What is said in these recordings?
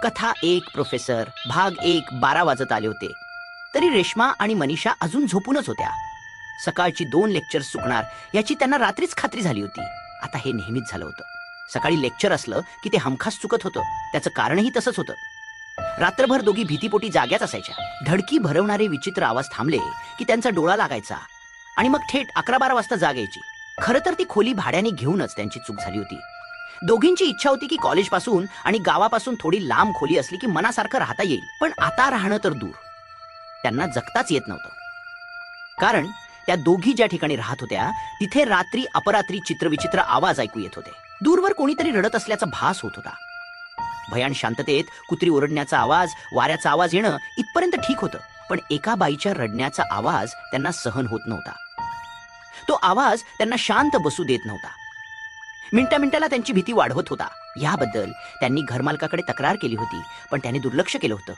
कथा 1 प्रोफेसर भाग 1 12 वाजत आले होते तरी रेश्मा आणि मनीषा अजून झोपूनच होत्या. सकाळची 2 लेक्चर्स चुकणार याची त्यांना रात्रीच खात्री झाली होती. आता हे नेहमीच झालं होतं. सकाळी लेक्चर असलं की ते हमखास चुकत होतं. त्याचं कारणही तसंच होतं. रात्रभर दोघी भीतीपोटी जाग्याच असायच्या. धडकी भरवणारे विचित्र आवाज थांबले की त्यांचा डोळा लागायचा आणि मग थेट 11-12 वाजता जाग यायची. खरं तर ती खोली भाड्याने घेऊनच त्यांची चूक झाली होती. दोघींची इच्छा होती की कॉलेजपासून आणि गावापासून थोडी लांब खोली असली की मनासारखं राहता येईल. पण आता राहणं तर दूर, त्यांना जगताच येत नव्हतं. कारण त्या दोघी ज्या ठिकाणी राहत होत्या तिथे रात्री अपरात्री चित्रविचित्र आवाज ऐकू येत होते. दूरवर कोणीतरी रडत असल्याचा भास होत होता. भयान शांततेत कुत्री ओरडण्याचा आवाज, वाऱ्याचा आवाज येणं इथपर्यंत ठीक होतं. पण एका बाईच्या रडण्याचा आवाज त्यांना सहन होत नव्हता. तो आवाज त्यांना शांत बसू देत नव्हता. मिनिटाला त्यांची भीती वाढवत होता. याबद्दल त्यांनी घरमालकाकडे तक्रार केली होती पण त्याने दुर्लक्ष केलं होतं.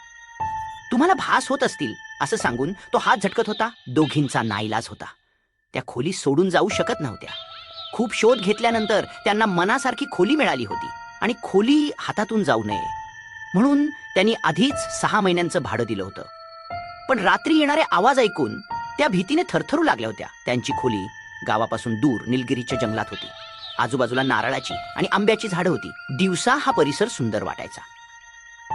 तुम्हाला भास होत असतील असं सांगून तो हात झटकत होता. दोघींचा नाईलाज होता. त्या खोली सोडून जाऊ शकत नव्हत्या. खूप शोध घेतल्यानंतर त्यांना मनासारखी खोली मिळाली होती आणि खोली हातातून जाऊ नये म्हणून त्यांनी आधीच 6 महिन्यांचं भाडं दिलं होतं. पण रात्री येणारे आवाज ऐकून त्या भीतीने थरथरू लागल्या होत्या. त्यांची खोली गावापासून दूर निलगिरीच्या जंगलात होती. आजूबाजूला नारळाची आणि आंब्याची झाडं होती. दिवसा हा परिसर सुंदर वाटायचा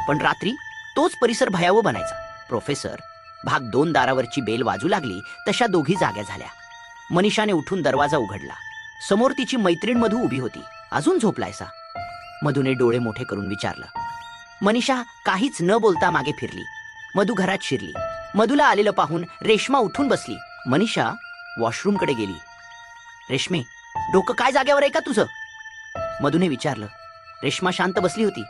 पण रात्री तोच परिसर भयावह बनायचा. प्रोफेसर भाग 2 दारावरची बेल वाजू लागली तशा दोघी जाग्या झाल्या. मनीषाने उठून दरवाजा उघडला. समोर तिची मैत्रीण मधू उभी होती. अजून झोपलायसा? मधूने डोळे मोठे करून विचारलं. मनीषा काहीच न बोलता मागे फिरली. मधू घरात शिरली. मधूला आलेलं पाहून रेश्मा उठून बसली. मनीषा वॉशरूमकडे गेली. रेश्मे, डोकं काय जागेवर आहे का तुझं? मधूने विचारलं. रेश्मा शांत बसली होती.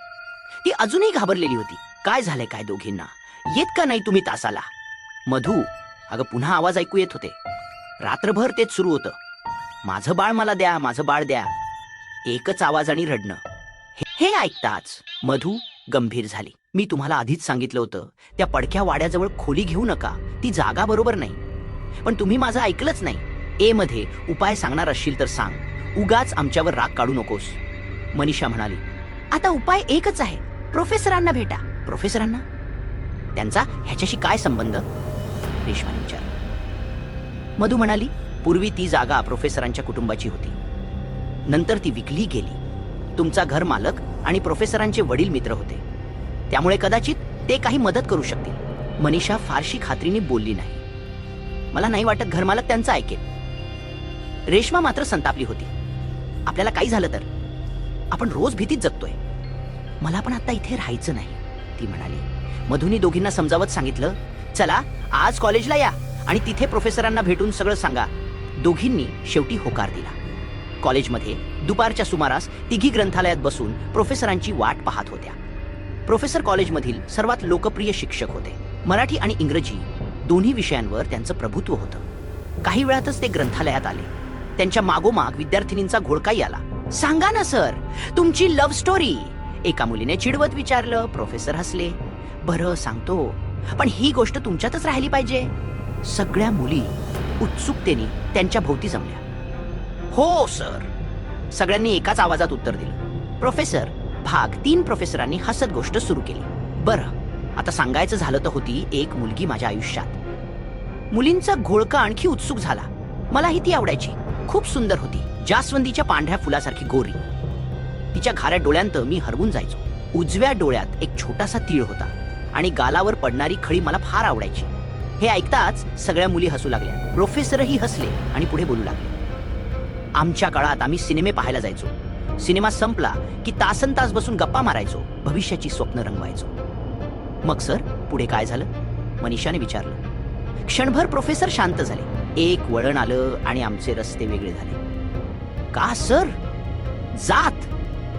ती अजूनही घाबरलेली होती. काय झालंय काय दोघींना? येत का नाही तुम्ही तासाला? मधू, अगं पुन्हा आवाज ऐकू येत होते. रात्रभर तेच सुरू होतं. माझं बाळ मला द्या, माझं बाळ द्या. एकच आवाज आणि रडणं. हे ऐकताच मधू गंभीर झाली. मी तुम्हाला आधीच सांगितलं होतं त्या पडक्या वाड्याजवळ खोली घेऊ नका. ती जागा बरोबर नाही. पण तुम्ही माझं ऐकलंच नाही. ए मध्ये उपाय सांगणार असशील तर सांग. उगाच आमच्यावर राग काढू नकोस. मनीषा म्हणाली. आता उपाय एकच आहे. प्रोफेसरांना भेटा. प्रोफेसरांना? त्यांचा ह्याच्याशी काय संबंध? रेश्माने विचारलं. मधू म्हणाली. पूर्वी ती जागा प्रोफेसरांच्या कुटुंबाची होती. नंतर ती विकली गेली. तुमचा घर मालक आणि प्रोफेसरांचे वडील मित्र होते. त्यामुळे कदाचित ते काही मदत करू शकतील. मनीषा फारशी खात्रीने बोलली नाही. मला नाही वाटत घरमालक त्यांचं ऐकेल. रेश्मा मात्र संतापली होती. आपल्याला काही झालं तर? आपण रोज भीतीत जगतोय. मला पण आता इथे राहायचं नाही, ती म्हणाली. मधूनी दोघींना समजावत सांगितलं. चला आज कॉलेजला या आणि तिथे प्रोफेसरांना भेटून सगळं सांगा. दोघींनी शेवटी होकार दिला. कॉलेजमध्ये दुपारच्या सुमारास तिघी ग्रंथालयात बसून प्रोफेसरांची वाट पाहत होत्या. प्रोफेसर कॉलेजमधील सर्वात लोकप्रिय शिक्षक होते. मराठी आणि इंग्रजी दोन्ही विषयांवर त्यांचं प्रभुत्व होतं. काही वेळातच ते ग्रंथालयात आले. त्यांच्या मागोमाग विद्यार्थिनींचा घोळकाही आला. सांगा ना सर, तुमची लव्ह स्टोरी, एका मुलीने चिडवत विचारलं. प्रोफेसर हसले. बरं सांगतो, पण ही गोष्ट तुमच्यातच राहिली पाहिजे. सगळ्या मुली उत्सुकतेने त्यांच्या भोवती जमल्या. हो सर, सगळ्यांनी एकाच आवाजात उत्तर दिलं. प्रोफेसर भाग 3 प्रोफेसरांनी हसत गोष्ट सुरू केली. बरं, आता सांगायचं झालं तर होती एक मुलगी माझ्या आयुष्यात. मुलींचा घोळका आणखी उत्सुक झाला. मलाही ती आवडायची. खूप सुंदर होती. जास्वंदीच्या पांढऱ्या फुलासारखी गोरी. तिच्या खाऱ्या डोळ्यांत मी हरवून जायचो. उजव्या डोळ्यात एक छोटासा तीळ होता आणि गालावर पडणारी खळी मला फार आवडायची. हे ऐकताच सगळ्या मुली हसू लागल्या. प्रोफेसरही हसले आणि पुढे बोलू लागले. आमच्या काळात आम्ही सिनेमे पाहायला जायचो. सिनेमा संपला की तासनतास बसून गप्पा मारायचो. भविष्याची स्वप्न रंगवायचो. मग सर पुढे काय झालं? मनीषाने विचारलं. क्षणभर प्रोफेसर शांत झाले. एक वळण आलं आणि आमचे रस्ते वेगळे झाले. का सर? जात.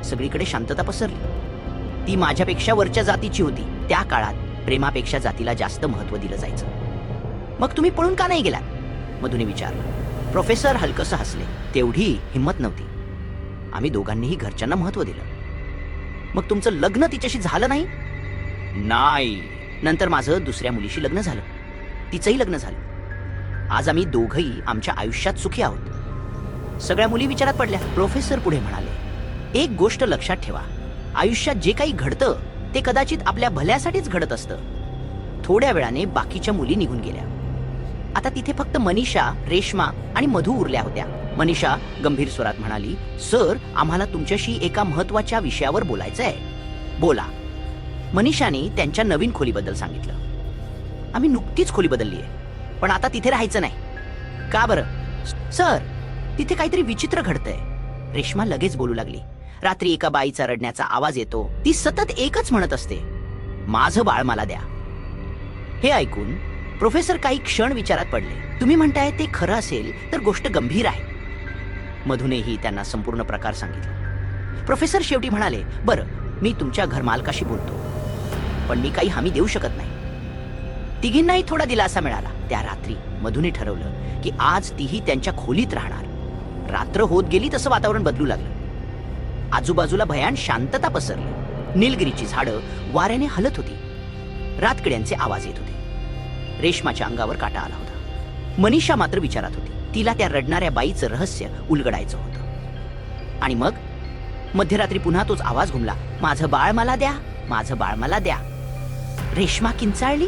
सगळीकडे शांतता पसरली. ती माझ्यापेक्षा वरच्या जातीची होती. त्या काळात प्रेमापेक्षा जातीला जास्त महत्व दिलं जायचं. मग तुम्ही पळून का नाही गेलात? मधूने विचारलं. प्रोफेसर हलकसं हसले. तेवढी हिंमत नव्हती. आम्ही दोघांनीही घरच्यांना महत्व दिलं. मग तुमचं लग्न तिच्याशी झालं नाही? नाही. नंतर माझं दुसऱ्या मुलीशी लग्न झालं. तिचंही लग्न झालं. आज आम्ही दोघंही आमच्या आयुष्यात सुखी आहोत. सगळ्या मुली विचारात पडल्या. प्रोफेसर पुढे म्हणाले. एक गोष्ट लक्षात ठेवा. आयुष्यात जे काही घडतं ते कदाचित आपल्या भल्यासाठीच घडत असतं. थोड्या वेळाने बाकीच्या मुली निघून गेल्या. आता तिथे फक्त मनीषा, रेश्मा आणि मधू उरल्या होत्या. मनीषा गंभीर स्वरात म्हणाली, सर, आम्हाला तुमच्याशी एका महत्वाच्या विषयावर बोलायचं आहे. बोला. मनीषाने त्यांच्या नवीन खोलीबद्दल सांगितलं. आम्ही नुकतीच खोली बदलली आहे, पण आता तिथे राहायचं नाही. का बरं? सर, तिथे काहीतरी विचित्र घडतंय. रेश्मा लगेच बोलू लागली. रात्री एका बाईचा रडण्याचा आवाज येतो. ती सतत एकच म्हणत असते, माझं बाळ मला द्या. हे ऐकून प्रोफेसर काही क्षण विचारात पडले. तुम्ही म्हणताय ते खरं असेल तर गोष्ट गंभीर आहे. मधूनेही त्यांना संपूर्ण प्रकार सांगितला. प्रोफेसर शेवटी म्हणाले, बरं, मी तुमच्या घरमालकाशी बोलतो, पण मी काही हमी देऊ शकत नाही. तिघींनाही थोडा दिलासा मिळाला. त्या रात्री मधूने ठरवलं की आज तीही त्यांच्या खोलीत राहणार. रात्र होत गेली तसं वातावरण बदलू लागलं. आजूबाजूला भयान शांतता पसरली. निलगिरीची झाडं वाऱ्याने हलत होती. रातकिड्यांचे आवाज येत होते. रेश्माच्या अंगावर काटा आला होता. मनीषा मात्र विचारात होती. तिला त्या रडणाऱ्या बाईचं रहस्य उलगडायचं होतं. आणि मग मध्यरात्री पुन्हा तोच आवाज घुमला, माझं बाळ मला द्या, माझं बाळ मला द्या. रेश्मा किंचाळली.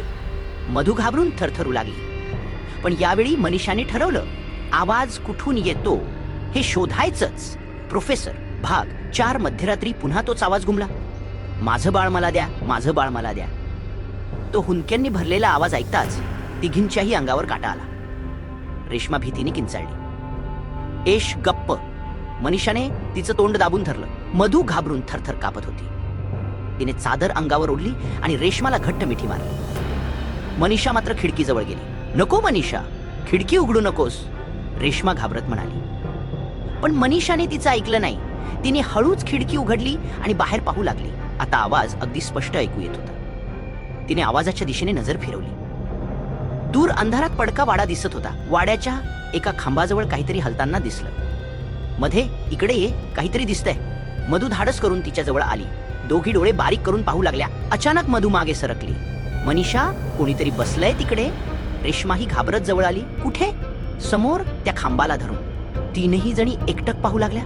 मधू घाबरून थरथरू लागली. पण यावेळी मनीषाने ठरवलं, आवाज कुठून येतो हे शोधायचंच. प्रोफेसर भाग 4 मध्यरात्री पुन्हा तोच आवाज घुमला, माझं बाळ मला द्या, माझं बाळ मला द्या. तो हुंदक्यांनी भरलेला आवाज ऐकताच तिघींच्याही अंगावर काटा आला. रेश्मा भीतीने किंचाळली. एश गप्प. मनीषाने तिचं तोंड दाबून धरलं. मधू घाबरून थरथर कापत होती. तिने चादर अंगावर ओढली आणि रेश्माला घट्ट मिठी मारली. मनीषा मात्र खिडकीजवळ गेली. नको मनीषा, खिडकी उघडू नकोस, रेश्मा घाबरत म्हणाली. पण मनीषाने तिचं ऐकलं नाही. तिने हळूच खिडकी उघडली आणि बाहेर पाहू लागली. आता आवाज अगदी स्पष्ट ऐकू येत होता. तिने आवाजाच्या दिशेने नजर फिरवली. दूर अंधारात पडका वाडा दिसत होता. वाड्याच्या एका खांबाजवळ काहीतरी हलताना दिसलं. मध्ये, इकडे ये, काहीतरी दिसतंय. मधू धाडस करून तिच्याजवळ आली. दोघी डोळे बारीक करून पाहू लागल्या. अचानक मधू मागे सरकली. मनीषा, कोणीतरी बसलंय तिकडे. रेश्माही घाबरत जवळ आली. कुठे? समोर, त्या खांबाला धरून. तीनही जणी एकटक पाहू लागल्या.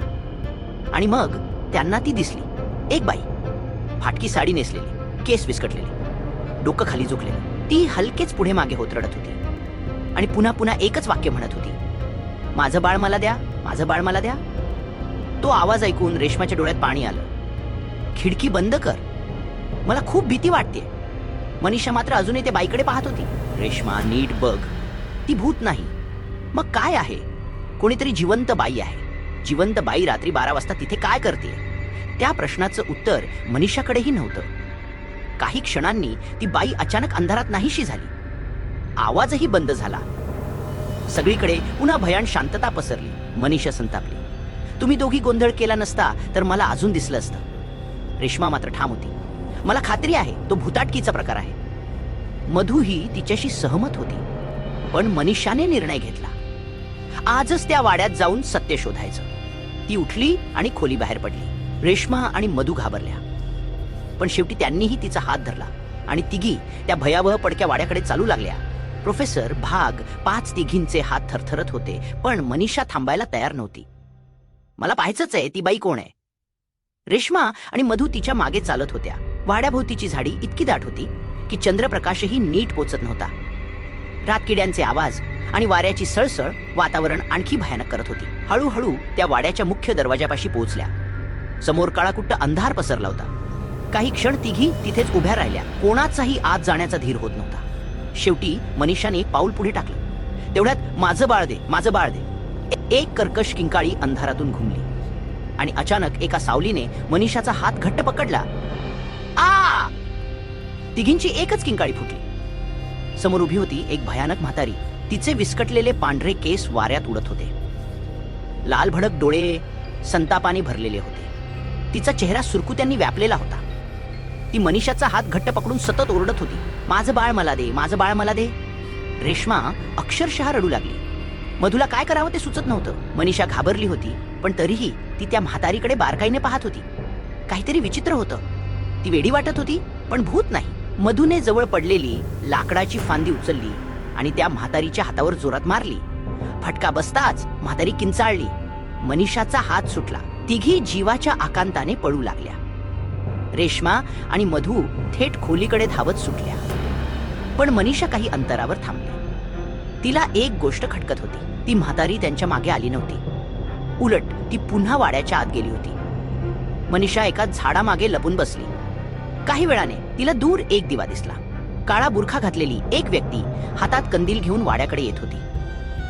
आणि मग त्यांना ती दिसली. एक बाई, फाटकी साडी नेसलेली, केस विस्कटलेले, डोकं खाली झुकलेलं. ती हलकेच पुढे मागे होत रडत होती आणि पुन्हा पुन्हा एकच वाक्य म्हणत होती, माझं बाळ मला द्या, माझं बाळ मला द्या. तो आवाज ऐकून रेश्माच्या डोळ्यात पाणी आलं. खिडकी बंद कर, मला खूप भीती वाटते. मनीषा मात्र अजूनही त्या बाईकडे पाहत होती. रेश्मा, नीट बघ, ती भूत नाही. मग काय आहे? कोणीतरी जिवंत बाई आहे. जिवंत बाई रात्री 12 वाजता तिथे काय करते? त्या प्रश्नाचं उत्तर मनीषाकडेही नव्हतं. काही क्षणांनी ती बाई अचानक अंधारात नाहीशी झाली. आवाजही बंद झाला. सगळीकडे पुन्हा भयान शांतता पसरली. मनीषा संतापली. तुम्ही दोघी गोंधळ केला नसता तर मला अजून दिसलं असतं. रेश्मा मात्र ठाम होती. मला खात्री आहे तो भूताटकीचा प्रकार आहे. मधूही तिच्याशी सहमत होती. पण मनीषाने निर्णय घेतला, आजच त्या वाड्यात जाऊन सत्य शोधायचं. ती उठली आणि खोली बाहेर पडली. रेश्मा आणि मधू घाबरल्या, पण शेवटी त्यांनीही तिचा हात धरला आणि तिघी त्या भयावह पडक्या वाड्याकडे चालू लागल्या. प्रोफेसर भाग 5 तिघींचे हात थरथरत होते, पण मनीषा थांबायला तयार नव्हती. मला पाहायचंच आहे ती बाई कोण आहे. रेश्मा आणि मधू तिच्या मागे चालत होत्या. वाड्याभोवतीची झाडी इतकी दाट होती की चंद्रप्रकाशही नीट पोचत नव्हता. रातकिड्यांचे आवाज आणि वाऱ्याची सळसळ वातावरण आणखी भयानक करत होती. हळूहळू त्या वाड्याच्या मुख्य दरवाजापाशी पोहोचल्या. समोर काळाकुट्ट अंधार पसरला होता. काही क्षण तिघी तिथेच उभ्या राहिल्या. कोणाचाही आत जाण्याचा धीर होत नव्हता. शेवटी मनीषाने एक पाऊल पुढे टाकलं. तेवढ्यात माझं बाळ दे, माझं बाळ दे. एक कर्कश किंकाळी अंधारातून घुमली आणि अचानक एका सावलीने मनीषाचा हात घट्ट पकडला. आ! तिघींची एकच किंकाळी फुटली. समोर उभी होती एक भयानक म्हातारी. तिचे विस्कटलेले पांढरे केस वाऱ्यात उडत होते. लाल भडक डोळे संतापाने भरलेले होते. तिचा चेहरा सुरकुत्यांनी व्यापलेला होता. ती मनीषाचा हात घट्ट पकडून सतत ओरडत होती, माझं बाळ मला दे, माझं बाळ मला दे. रेश्मा अक्षरशः रडू लागली. मधूला काय करावं ते सुचत नव्हतं. मनीषा घाबरली होती, पण तरीही ती त्या म्हातारीकडे बारकाईने पाहत होती. काहीतरी विचित्र होतं. ती वेडी वाटत होती, पण भूत नाही. मधूने जवळ पडलेली लाकडाची फांदी उचलली आणि त्या म्हातारीच्या हातावर जोरात मारली. फटका बसताच म्हातारी किंचाळली. मनीषाचा हात सुटला. तिघी जीवाच्या आकांताने पळू लागल्या. रेश्मा आणि मधू थेट खोलीकडे धावत सुटल्या. पण मनीषा काही अंतरावर थांबली. तिला एक गोष्ट खटकत होती. ती म्हातारी त्यांच्या मागे आली नव्हती. उलट ती पुन्हा वाड्याच्या आत गेली होती. मनीषा एका झाडामागे लपून बसली. काही वेळाने तिला दूर एक दिवा दिसला. काळा बुरखा घातलेली एक व्यक्ती हातात कंदील घेऊन वाड्याकडे येत होती.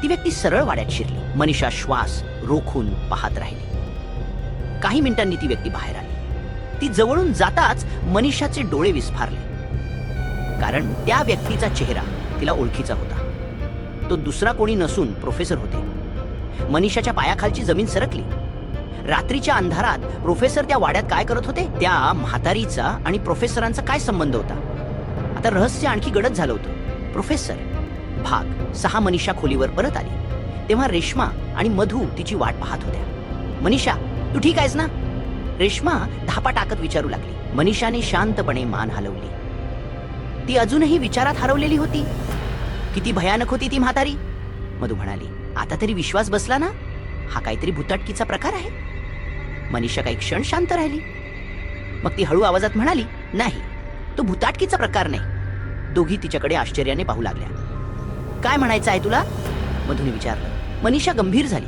ती व्यक्ती सरळ वाड्यात शिरली. मनीषा श्वास रोखून पाहत राहिली. काही मिनिटांनी ती व्यक्ती बाहेर आली. ती जवळून जाताच मनीषाचे डोळे विस्फारले, कारण त्या व्यक्तीचा चेहरा तिला ओळखीचा होता. तो दुसरा कोणी नसून प्रोफेसर होते. मनीषाच्या पायाखालची जमीन सरकली. रात्रीच्या अंधारात प्रोफेसर त्या वाड्यात काय करत होते? त्या म्हातारीचा आणि प्रोफेसरांचा काय संबंध होता? आता रहस्य आणखी गडद झालं होतं. प्रोफेसर भाग 6. मनीषा खोलीवर परत आली तेव्हा रेश्मा आणि मधू तिची वाट पाहत होत्या. मनीषा, तू ठीक आहेस ना? रेश्मा धापा टाकत विचारू लागली. मनीषाने शांतपणे मान हलवली. ती अजूनही विचारात हरवलेली होती. किती भयानक होती ती म्हातारी. मधू म्हणाली, आता तरी विश्वास बसला ना? हा काहीतरी भुताटकीचा प्रकार आहे. मनीषा काही क्षण शांत राहिली. मग ती हळू आवाजात म्हणाली, नाही, तो भुताटकीचा प्रकार नाही. दोघी तिच्याकडे आश्चर्याने पाहू लागल्या. काय म्हणायचं आहे तुला? मधूने विचारलं. मनीषा गंभीर झाली.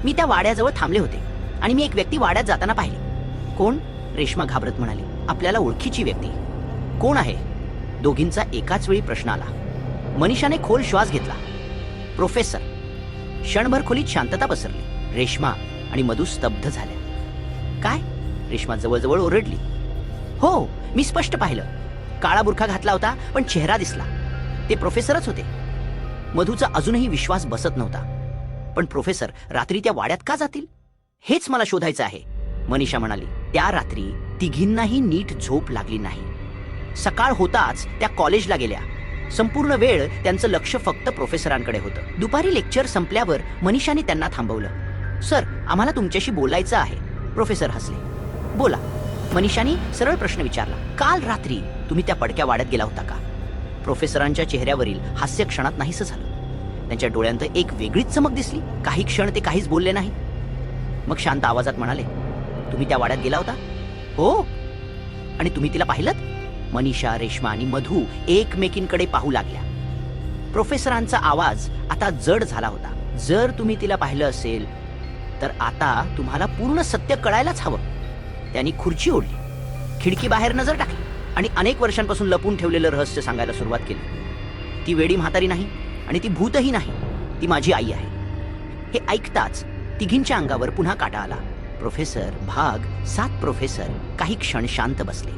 मी त्या वाड्याजवळ थांबले होते आणि मी एक व्यक्ती वाड्यात जाताना पाहिली. कोण? रेश्मा घाबरत म्हणाली. आपल्याला ओळखीची व्यक्ती. कोण आहे? दोघींचा एकाच वेळी प्रश्न आला. मनीषाने खोल श्वास घेतला. प्रोफेसर. क्षणभर खोलीत शांतता पसरली. रेश्मा आणि मधू स्तब्ध झाल्या. काय? रेश्मा जवळजवळ ओरडली. हो, मी स्पष्ट पाहिलं. काळा बुरखा घातला होता, पण चेहरा दिसला. ते प्रोफेसरच होते. मधूचा अजूनही विश्वास बसत नव्हता. पण प्रोफेसर रात्री त्या वाड्यात का जातील? हेच मला शोधायचं आहे, मनीषा म्हणाली. त्या रात्री तिघींनाही नीट झोप लागली नाही. सकाळ होताच त्या कॉलेजला गेल्या. संपूर्ण वेळ त्यांचं लक्ष फक्त प्रोफेसरांकडे होतं. दुपारी लेक्चर संपल्यावर मनीषाने त्यांना थांबवलं. सर, आम्हाला तुमच्याशी बोलायचं आहे. प्रोफेसर हसले. बोला. मनीषाने सरळ प्रश्न विचारला. काल रात्री तुम्ही त्या पडक्या वाड्यात गेला होता का? प्रोफेसरांच्या चेहऱ्यावरील हास्य क्षणात नाहीसं झालं. त्यांच्या डोळ्यांत एक वेगळीच चमक दिसली. काही क्षण ते काहीच बोलले नाही. मग शांत आवाजात म्हणाले, तुम्ही त्या वाड्यात गेला होता? हो. आणि तुम्ही तिला पाहिलंत? मनीषा, रेश्मा आणि मधू एकमेकींकडे पाहू लागल्या. प्रोफेसरांचा आवाज आता जड झाला होता. जर तुम्ही तिला पाहिलं असेल तर आता तुम्हाला पूर्ण सत्य कळायलाच हवं. त्यांनी खुर्ची ओढली, खिडकी बाहेर नजर टाकली आणि अनेक वर्षांपासून लपून ठेवलेलं रहस्य सांगायला सुरुवात केली. ती वेडी म्हातारी नाही आणि ती भूतही नाही. ती माझी आई आहे. हे ऐकताच तिघींच्या अंगावर पुन्हा काटा आला. प्रोफेसर भाग 7. प्रोफेसर काही क्षण शांत बसले.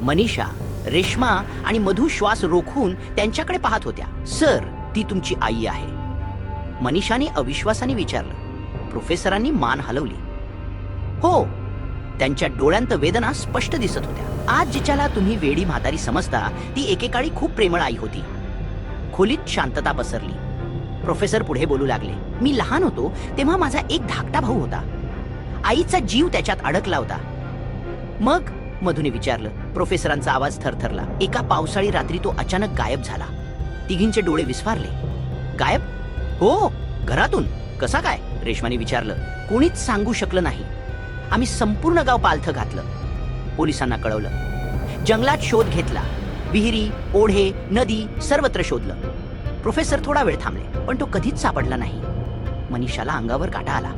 मनीषा, रेश्मा आणि मधू श्वास रोखून त्यांच्याकडे पाहत होत्या. सर, ती तुमची आई आहे? मनीषाने अविश्वासाने विचारलं. प्रोफेसरांनी मान हलवली. हो. त्यांच्या डोळ्यांत वेदना स्पष्ट दिसत होत्या. आज जिच्याला तुम्ही वेडी म्हातारी समजता ती एकेकाळी खूप प्रेमळ आई होती. खोलीत शांतता पसरली. प्रोफेसर पुढे बोलू लागले. मी लहान होतो तेव्हा माझा एक धाकटा भाऊ होता. आईचा जीव त्याच्यात अडकला होता. मग? मधूने विचारलं. प्रोफेसरांचा आवाज थरथरला. एका पावसाळी रात्री तो अचानक गायब झाला. तिघींचे डोळे विस्फारले. गायब? हो. घरातून? कसा काय? रेश्माने विचारलं. कोणीच सांगू शकलं नाही. आम्ही संपूर्ण गाव पालथं घातलं. पोलिसांना कळवलं. जंगलात शोध घेतला. विहिरी, ओढे, नदी सर्वत्र शोधलं. प्रोफेसर थोडा वेळ थांबले, पण तो कधीच सापडला नाही. मनीषाला अंगावर काटा आला.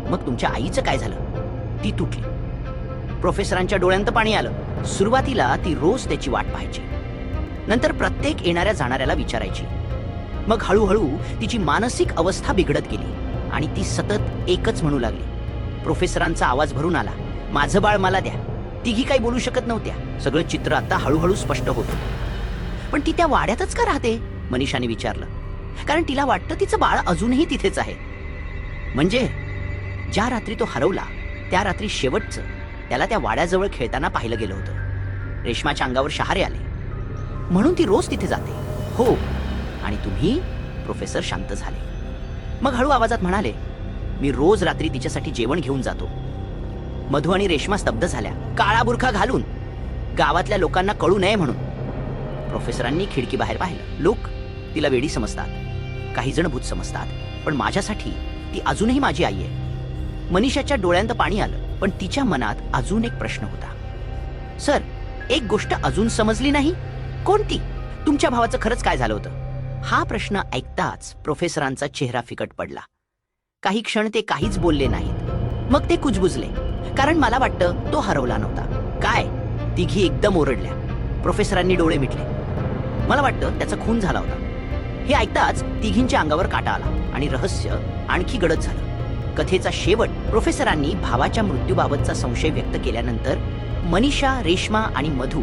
मग तुमच्या आईचं काय झालं? ती तुटली. प्रोफेसरांच्या डोळ्यांत पाणी आलं. सुरुवातीला ती रोज त्याची वाट पाहायची. नंतर प्रत्येक येणाऱ्या जाणाऱ्याला विचारायची. मग हळूहळू तिची मानसिक अवस्था बिघडत गेली आणि ती सतत एकच म्हणू लागली. प्रोफेसरांचा आवाज भरून आला. माझं बाळ मला द्या. तिघी काही बोलू शकत नव्हत्या. सगळं चित्र आता हळूहळू स्पष्ट होत होतं. पण ती त्या वाड्यातच का राहते? मनीषाने विचारलं. कारण तिला वाटतं तिचं बाळ अजूनही तिथेच आहे. म्हणजे ज्या रात्री तो हरवला त्या रात्री शेवटचं त्याला त्या वाड्याजवळ खेळताना पाहिलं गेलं होतं. रेश्माच्या अंगावर शहारे आले. म्हणून ती रोज तिथे जाते? हो. आणि तुम्ही? प्रोफेसर शांत झाले. मग हळू आवाजात म्हणाले, मी रोज रात्री तिच्यासाठी जेवण घेऊन जातो. मधू आणि रेश्मा स्तब्ध झाल्या. काळा बुरखा घालून, गावातल्या लोकांना कळू नये म्हणून. प्रोफेसरांनी खिडकी बाहेर पाहिलं. लोक तिला वेडी समजतात, काही जण भूत समजतात, पण माझ्यासाठी ती अजूनही माझी आई आहे. मनीषाच्या डोळ्यांत पाणी आलं, पण तिच्या मनात अजून एक प्रश्न होता. सर, एक गोष्ट अजून समजली नाही. कोणती? तुमच्या भावाचं खरंच काय झालं होतं? हा प्रश्न ऐकताच प्रोफेसरांचा चेहरा फिकट पडला. काही क्षण ते काहीच बोलले नाहीत. मग ते कुजबुजले, कारण मला वाटतं तो हरवला नव्हता. काय? तिघी एकदम ओरडल्या. प्रोफेसरांनी डोळे मिटले. मला वाटतं त्याचा खून झाला होता. हे ऐकताच तिघींच्या अंगावर काटा आला आणि रहस्य आणखी गडद झालं. कथेचा शेवट प्रोफेसरांनी भावाच्या मृत्यूबाबतचा संशय व्यक्त केल्यानंतर मनीषा, रेश्मा आणि मधू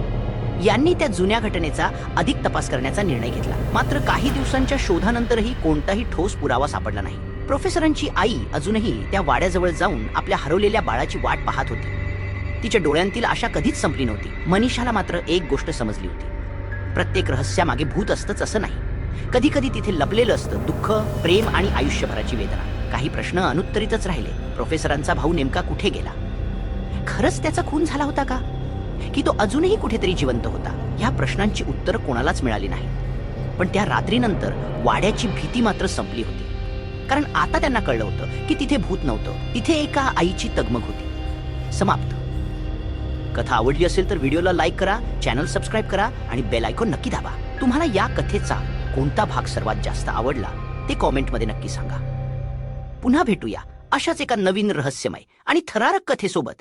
यांनी त्या जुन्या घटनेचा अधिक तपास करण्याचा निर्णय घेतला. मात्र काही दिवसांच्या शोधानंतरही कोणताही ठोस पुरावा सापडला नाही. प्रोफेसरांची आई अजूनही त्या वाड्याजवळ जाऊन आपल्या हरवलेल्या बाळाची वाट पाहत होती. तिच्या डोळ्यांतील आशा कधीच संपली नव्हती. मनीषाला मात्र एक गोष्ट समजली होती. प्रत्येक रहस्यामागे भूत असतंच असं नाही. कधी कधी तिथे लपलेलं असतं दुःख, प्रेम आणि आयुष्यभराची वेदना. काही प्रश्न अनुत्तरितच राहिले. प्रोफेसरांचा भाऊ नेमका कुठे गेला? खरंच त्याचा खून झाला होता का? की तो अजूनही कुठेतरी जिवंत होता? ह्या प्रश्नांची उत्तर कोणालाच मिळाली नाहीत. पण त्या रात्रीनंतर वाड्याची भीती मात्र संपली होती. कारण आता त्यांना कळलं होतं की तिथे भूत नव्हतं, तिथे एका आईची तगमग होती. समाप्त. कथा आवडली असेल तर व्हिडिओला लाईक करा, चॅनल सबस्क्राईब करा आणि बेल आयकॉन नक्की दाबा. तुम्हाला या कथेचा कोणता भाग सर्वात जास्त आवडला ते कॉमेंटमध्ये नक्की सांगा. पुन्हा भेटूया अशाच एका नवीन रहस्यमय आणि थरारक कथेसोबत.